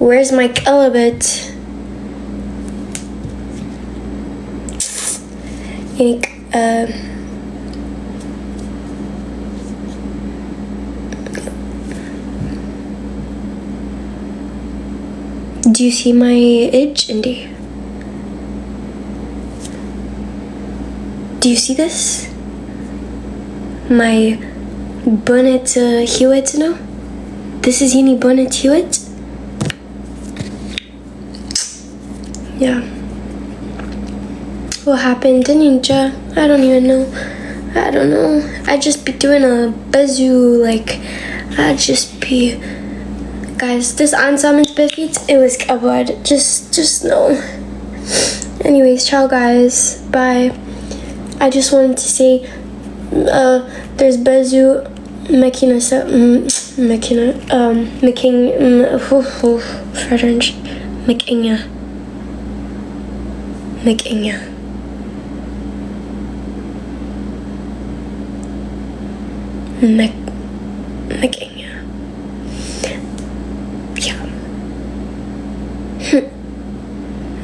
Where's my ቀለበት? Do you see my edge? Do you see this? My bonnet ህይወት ነው. This is የኔ bonnet ህይወት. Yeah. What happened? Ninja. I don't even know. I don't know. I just be doing a bazoo, like I just be. Guys, this አንሳምንት በፊት it was covered. Just know. Anyways, ciao guys. Bye. I just wanted to say there's bazoo makina making French making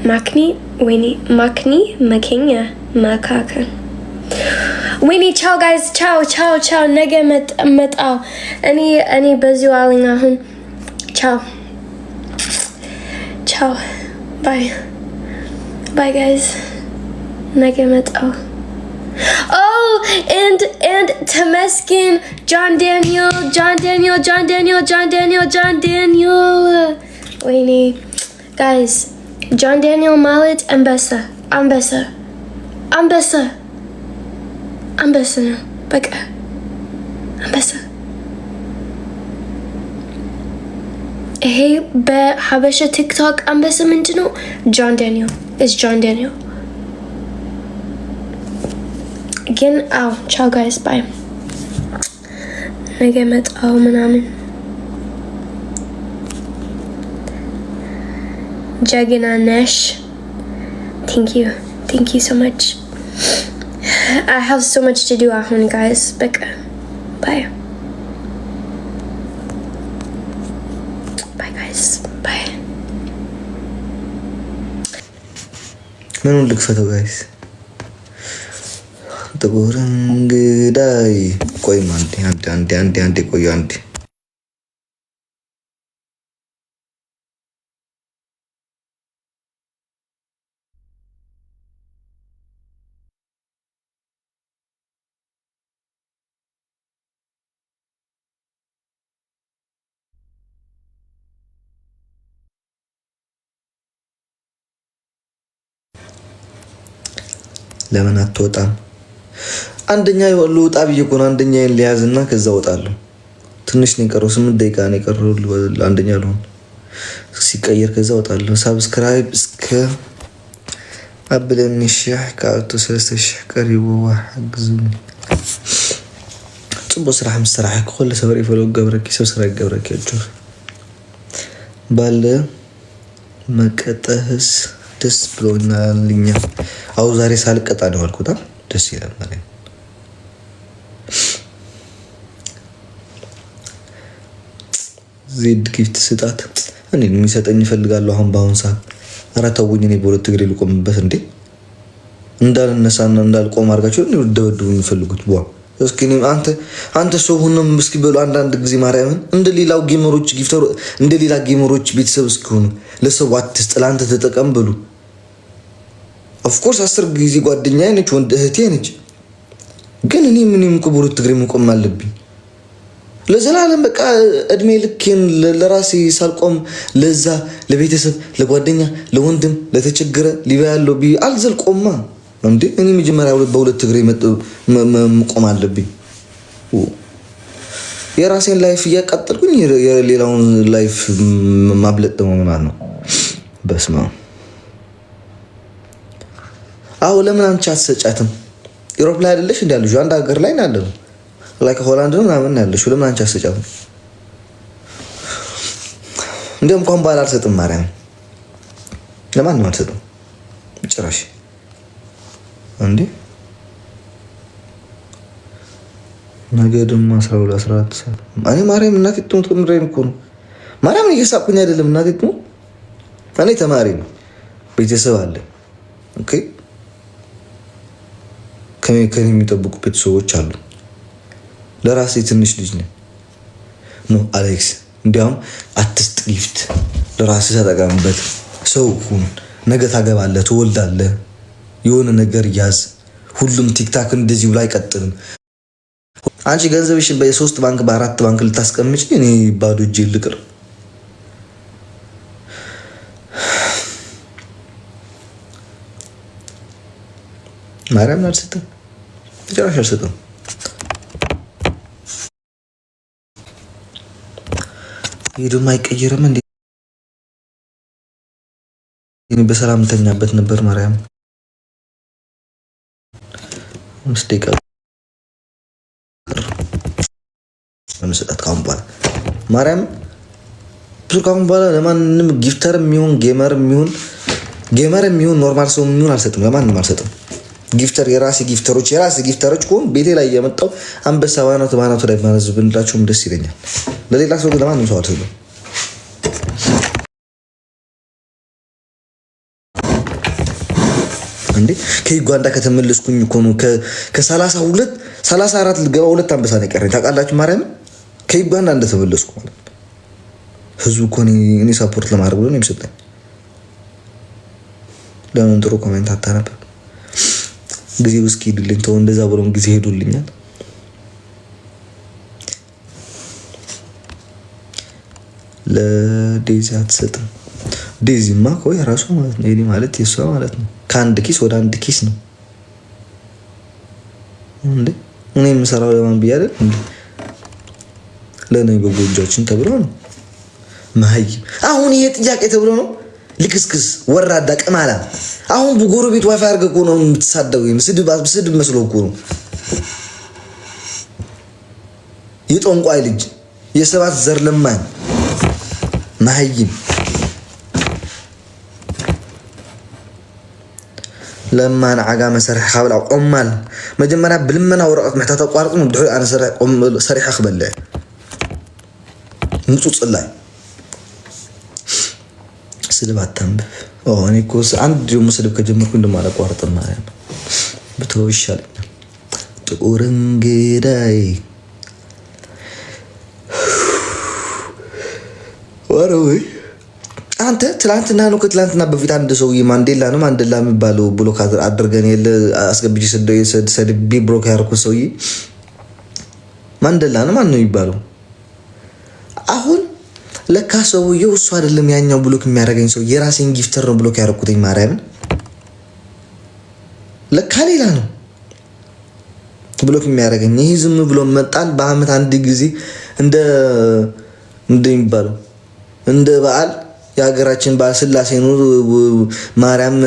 Makni, Winnie, Makni, Makenya, Makaka. Winnie, ciao guys, ciao. Nege met au. Any bazu alingahun. Ciao. Bye guys. Nege met au. Oh, and Temeskin, John Daniel. Winnie, guys. John Daniel Mallet Ambessa ነው በቃ አንበሳ ይሄ በሐበሻ ቲክቶክ አንበሳ ምንድነው John Daniel ግን ciao guys bye ነገ መጣው ምናምን Jagina Nash, thank you so much. I have so much to do at home, guys. Bye guys. Bye. ምን ልክ ፈቶ ጋይስ ተጎረንግዳይ ቆይ አንዴ ቆዩ አንዴ ለምን አትወጣም? አንደኛ ይወሉ ወጣ ብዬ አንደኛ ሊያዝና ከዛ ወጣለሁ። ትንሽ ነው የቀረው 8 ደቂቃ ነው የቀረው አንደኛ ልሆን ሲቀየር ከዛ ወጣለሁ። ሳብስክራይብ እስከ አብለን ሸህ ካርቱ 3000 ቀሪቡ ወሐግዙኝ ጽቦ ስራሕ መስራሕ ከለ ሰብር ይፈለው ገብረኪ ሰብስራ ገብረኪ እጆር ባለ መቀጠህስ ደስ ብሎኛልኛ አው ዛሬ ሳልቀጣ ነው አልኩታ ደስ ይላል ማለት ዜድ ጊፍት ስጣት እኔ የሚሰጠኝ ይፈልጋል አሁን ባሁን ሰዓት አራታውኝ እኔ በሁለት እግሬ ልቆምበት እንዴ እንዳልነሳና እንዳልቆም አርጋችሁ ነው ደወዱ የሚፈልጉት ቧ እስኪ አንተ ሰው ሆነም እስኪ በሉ አንዳንድ ጊዜ ማርያምን እንደ ሌላው ጌመሮች ጊፍተር እንደ ሌላ ጌመሮች ቤተሰብ እስኪሆኑ ለሰው አትስጥ ለአንተ ተጠቀም በሉ of course 10 ጊዜ ጓደኛዬ ነች ወንድ እህቴ ነች ግን እኔ ምንም ከቦሩ ትግሬ መቆም አለብኝ ለዘላለም በቃ እድሜ ልኬን ለራሴ ሳልቆም ለዛ ለቤተሰብ ለጓደኛ ለወንድም ለተቸገረ ሊባያለው ቢ አልዘልቆማ እንዴ እኔ መጀመሪያ በሁለት ትግሬ መቆም አለብኝ የራሴን ላይፍ እያቃጠልኩኝ የሌላውን ላይፍ ማብለጥ ማለት ነው በስማ አው ለምን አንቺ አትሰጫትም ዩሮፕ ላይ አይደለሽ እንዳልሽ አንድ ሀገር ላይ ናለው ላይክ ሆላንድ ነው ምናምን ያለሽ ለምን አንቺ አትሰጫትም እንደም ኮምባል አልሰጥም ማርያም ለማን ነው አትሰጥም ጭራሽ እንዴ ነገ ደግሞ 12 14 እኔ ማርያም እናት ትምት ምረኝ እኮ ነው ማርያም እየሳቁኝ አይደለም እናቴ ነው። እኔ ተማሪ ነው፣ ቤተሰብ አለ። ኦኬ ከኔ የሚጠብቁ ቤተሰቦች አሉ። ለራሴ ትንሽ ልጅ ነኝ። ኖ አሌክስ እንዲያውም አትስጥ ጊፍት፣ ለራስህ ተጠቀምበት። ሰው ሁን፣ ነገ ታገባለህ፣ ትወልዳለህ፣ የሆነ ነገር ያዝ። ሁሉም ቲክታክ እንደዚህ ብሎ አይቀጥልም። አንቺ ገንዘብሽን በ3 ባንክ በ4 ባንክ ልታስቀምጪ፣ እኔ ባዶ እጄ ልቅር። ማርያምን አልሰጥም፣ በጭራሽ አልሰጥም። ይህ ደግሞ አይቀየርም እንዴ? በሰላም ተኛበት ነበር። ማርያም 5 ደቂቃ መስጠት ካሁን በኋላ ማርያም ብዙ ካሁን በኋላ ለማንም ጊፍተር የሚሆን ጌመር የሚሆን ኖርማል ሰው የሚሆን አልሰጥም፣ ለማንም አልሰጥም። ጊፍተር የራሴ ጊፍተሮች ከሆኑ ቤቴ ላይ እየመጣው አንበሳ ባናቱ ላይ ማነዝ ብንላቸውም ደስ ይለኛል። ለሌላ ሰው ለማንም ሰው አልሰጥም። እንዴ ከዩጋንዳ ከተመለስኩኝ እኮ ነው ከ34 ልገባ 2 አንበሳ ነው የቀረኝ ታውቃላችሁ። ማርያም ከዩጋንዳ እንደተመለስኩ ማለት ህዝቡ እኮ እኔ ሰፖርት ለማድረግ ብሎ ነው የሚሰጠኝ። ለምን ጥሩ ኮሜንት አታነብም? ጊዜ ውስጥ ሄድልኝ ተው፣ እንደዛ ብሎም ጊዜ ሄዱልኛል። ለዴዚ አትሰጥም። ዴዚማ እኮ የራሷ ማለት ነው፣ የኔ ማለት የሷ ማለት ነው። ከአንድ ኪስ ወደ አንድ ኪስ ነው እንዴ? እኔ የምሰራው ለማን ብዬ አይደል እንዴ? ለነገ ጎጆቻችን ተብሎ ነው። ማይ አሁን ይሄ ጥያቄ ተብሎ ነው። ልክስክስ ወራዳ ቅማላ አሁን በጎረቤት ዋይፋይ አድርገህ እኮ ነው የምትሳደው። ስድብ መስሎ እኮ ነው። የጠንቋይ ልጅ የሰባት ዘር ለማኝ ማይም ለማን ዓጋ መሰርሕ ካብላ ቆማል መጀመሪያ ብልመና ወረቀት መሕታ ተቋርጥ ነው ድሕሪ ኣነ ሰሪሐ ክበልዕ ንጹጽ ላይ ስድብ አታንብብ። እኔ እኮ አንድ ደግሞ ስድብ ከጀመርኩ እንደማላቋርጥ ማለት ነው። ብተው ይሻለኛል። ጥቁር እንግዳይ ወረወይ አንተ ትላንትና ነው ከትላንትና በፊት አንድ ሰውዬ ማንዴላ የሚባለው ብሎክ አድርገን የለ አስገብቼ ሰድቤ ብሎክ ያደረኩት ሰውዬ ማንዴላ ነው ማን ነው የሚባለው? አሁን ለካ ሰውዬው እሱ አይደለም ያኛው ብሎክ የሚያደርገኝ ሰው የራሴን ጊፍተር ነው ብሎክ ያደረኩትኝ። ማርያምን ለካ ሌላ ነው ብሎክ የሚያደርገኝ። ይሄ ዝም ብሎ መጣል በአመት አንድ ጊዜ እንደሚባለው እንደ በዓል የሀገራችን በዓል ስላሴ ነው ማርያም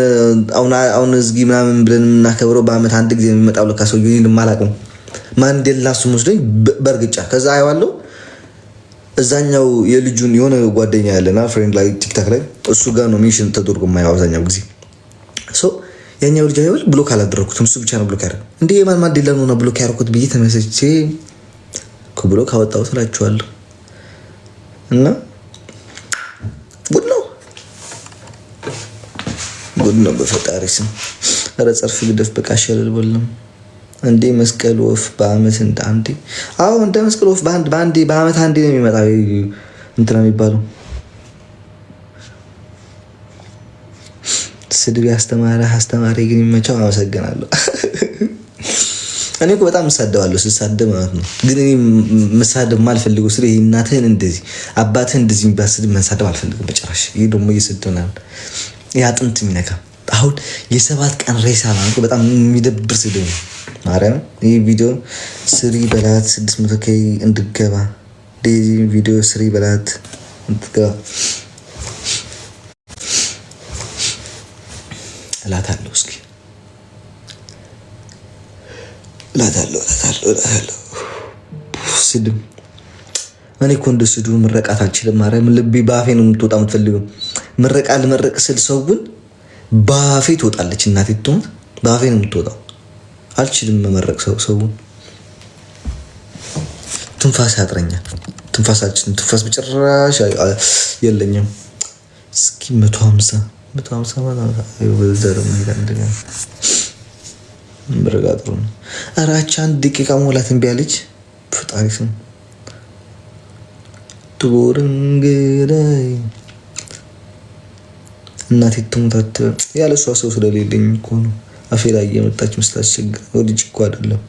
አሁን እዝጊ ምናምን ብለን የምናከብረው በአመት አንድ ጊዜ የሚመጣው ለካ ሰውዬው እኔ አላውቅም። ማንዴላ እሱ መስሎኝ በርግጫ ከዛ አይዋለው እዛኛው የልጁን የሆነ ጓደኛ ያለና ፍሬንድ ላይ ቲክታክ ላይ እሱ ጋር ነው ሜንሽን ተደርጎ የማየው አብዛኛው ጊዜ ሶ ያኛው ልጅ አይወል ብሎክ አላደረኩትም። እሱ ብቻ ነው ብሎክ ያደረገው። እንዴ የማን ማንዴላ ነው ብሎክ ያደረኩት ብዬ ተመሰቼ ከብሎክ አወጣሁት እላችኋለሁ። እና ጉድ ነው በፈጣሪ ስም። ኧረ ጸርፍ ግደፍ በቃ ሸለል በለም እንዴ መስቀል ወፍ በአመት እንደ አንዴ እንደ መስቀል ወፍ በአመት አንዴ ነው የሚመጣው እንትና የሚባለው። ስድብ አስተማሪ ግን ይመቻው። አመሰግናለሁ። እኔ እኮ በጣም እሳደባለሁ ስሳደብ ማለት ነው። ግን እኔ መሳደብ ማልፈልገው ስለ እናትህን እንደዚህ አባትህን እንደዚህ የሚባል ስድብ መሳደብ አልፈልግም በጭራሽ። ይሄ ደግሞ እየሰደናል ያጥንት የሚነካ አሁን የ7 ቀን ሬሳ ማለት በጣም የሚደብር ስድብ ነው። ማርያም ይህ ቪዲዮ ስሪ በላት 600K እንድገባ ዴዚ ቪዲዮ ስሪ በላት እንድገባ እላታለሁ። እስኪ እላታለሁ ስድብ እኔ እኮ እንደ ስድቡ ምረቃት አልችልም። ማርያም ልቤ ባፌ ነው የምትወጣ የምትፈልገው ምረቃ ልመረቅ ስል ሰውን ባፌ ትወጣለች። እናቴ ትሞት ባፌ ነው የምትወጣው። አልችልም መመረቅ ሰውን ትንፋስ ያጥረኛል። ትንፋስ በጭራሽ የለኝም። እስኪ 150 ማለት በዘር እንደኛ ብረጋጥሩ አራቻ አንድ ደቂቃ ሞላት እምቢ አለች። ፈጣሪ ስም ትጎርንገዳይ እናቴ ትሙታት ያለ እሷ ሰው ስለሌለኝ እኮ ነው። አፌ ላይ እየመጣች ምስታስቸግር ወድጅ እኮ አይደለም።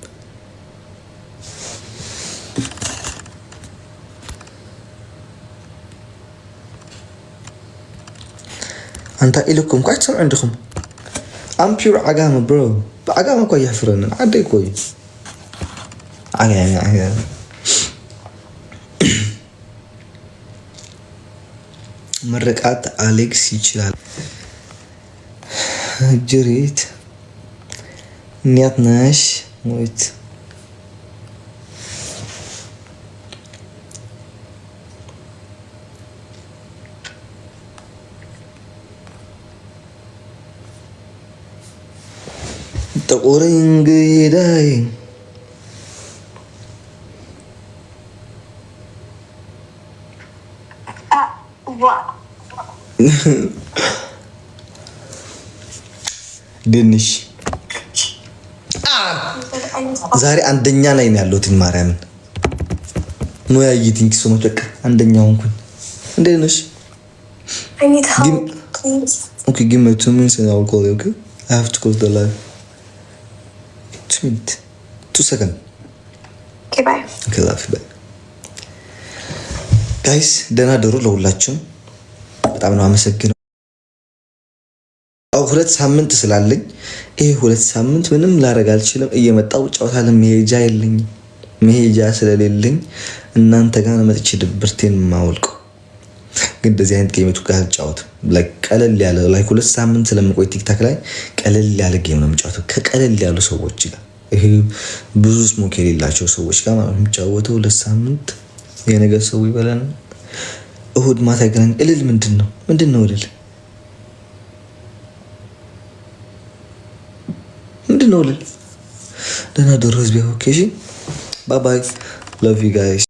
أنت إلكم قاعد تسمع عندكم I'm pure عقامة bro بعقامة كوي يحفرنا عادي كوي عقامة مرقات أليكس يشال جريت نياتناش مويت تقولين قيداي ድንሽ ዛሬ አንደኛ ላይ ነው ያለሁት። ማርያምን ነው ያይቲንክ ሶ ነው በቃ አንደኛ ሆንኩኝ። እንዴት ነሽ? ኦኬ give me 2 minutes and I'll call you. Okay, I have to close the live. 2 seconds. Okay, bye. Okay, love you, bye. ጋይስ ደህና ደሩ ለሁላችሁም። በጣም ነው አመሰግነው። 2 ሳምንት ስላለኝ ይሄ 2 ሳምንት ምንም ላረግ አልችልም። እየመጣው ጫውታለ መሄጃ የለኝም። መሄጃ ስለሌለኝ እናንተ ጋር መጥቼ ድብርቴን ማውልቀው። ግን እንደዚህ አይነት ጌሞች ጋር ጫውት ላይክ ቀለል ያለ ላይክ 2 ሳምንት ስለምቆይ ቲክታክ ላይ ቀለል ያለ ጌም ነው የምጫወተው ከቀለል ያሉ ሰዎች ጋር። ይሄ ብዙ ስሞክ የሌላቸው ሰዎች ጋር ማለት ነው የምጫወተው። 2 ሳምንት የነገ ሰው ይበላል። እሁድ ማታ ገናኝ እልል ምንድነው እልል ምንድነው እልል። ደህና ደሩ ህዝብ። ኦኬ፣ ባይ ባይ፣ ላቭ ዩ ጋይስ።